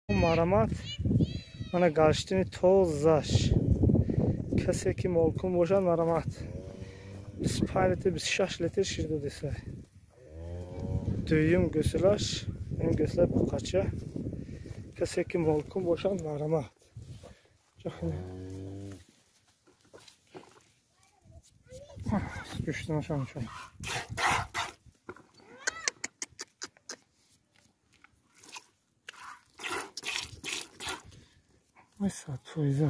مرحمت من گشتن توزش کسی که مالکون باشد مرحمت 25 لیتر 26 لیتر شیر داده سه دویم گسلاش این گسله بقچه کسی که مالکون باشد مرحمت گشتنشان شد Mesela teyze.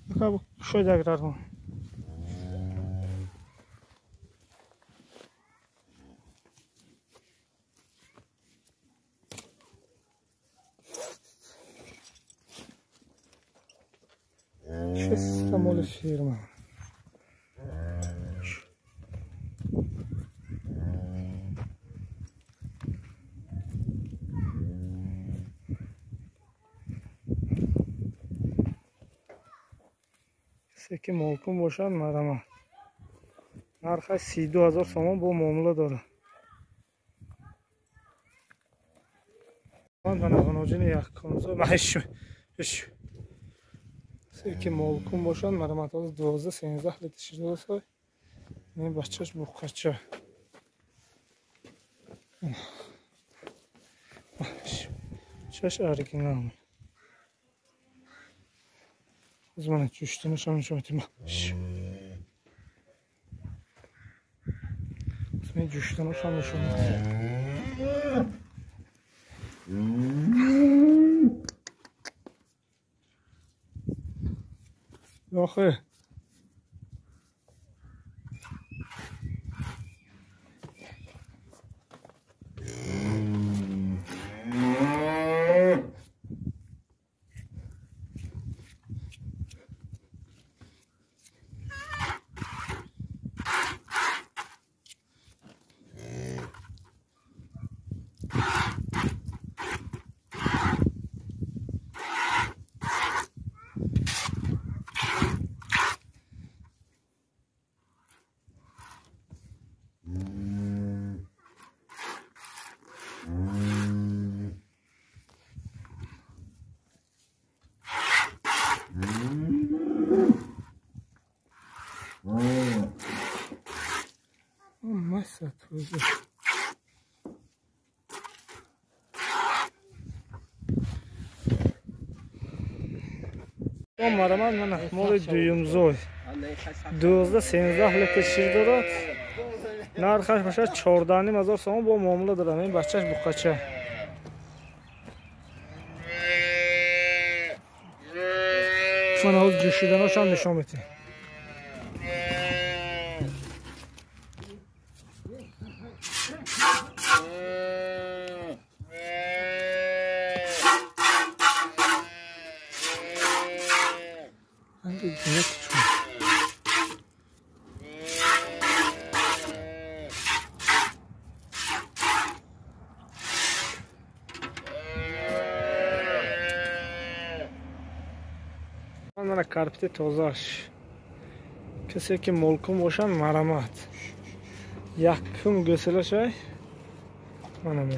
Bakalım şöyle tekrar. Щось мол фірма. Seki molkun boşan marama. Narxi 32000 so'm bu muomala dora. Mana g'anojini yakkunso mash. Seki molkun boşan maramat az 12-13 litr shir bo'lsa, men bachchash buqqacha. Chash original. O zaman düştüğünü sanmışım etme. O zaman düştüğünü sanmışım. Yok. Masa tuzu. Maramat mana mol duyumzoy 12-13 litr shir dod. Narxi başa 14000 so'm bu muomala dora. Men bachchash buqqacha. Mana o'z jushidan o'shan nishon eting. Mana karpite tozash. Kese ki molkun boşan maramat. Yakın göseleşay. Mana mol.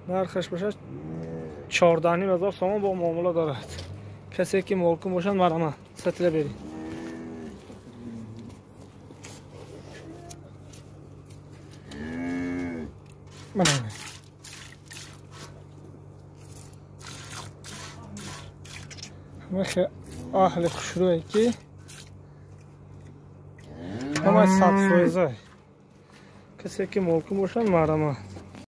Narxi başa 14000 so'm bu muomala dorad. Kese ki molkun boşan maramat. Satila bering. Mana. Bakın ahli kuşruğu ki ama sat soyza. Kese ki molkun boşan marama.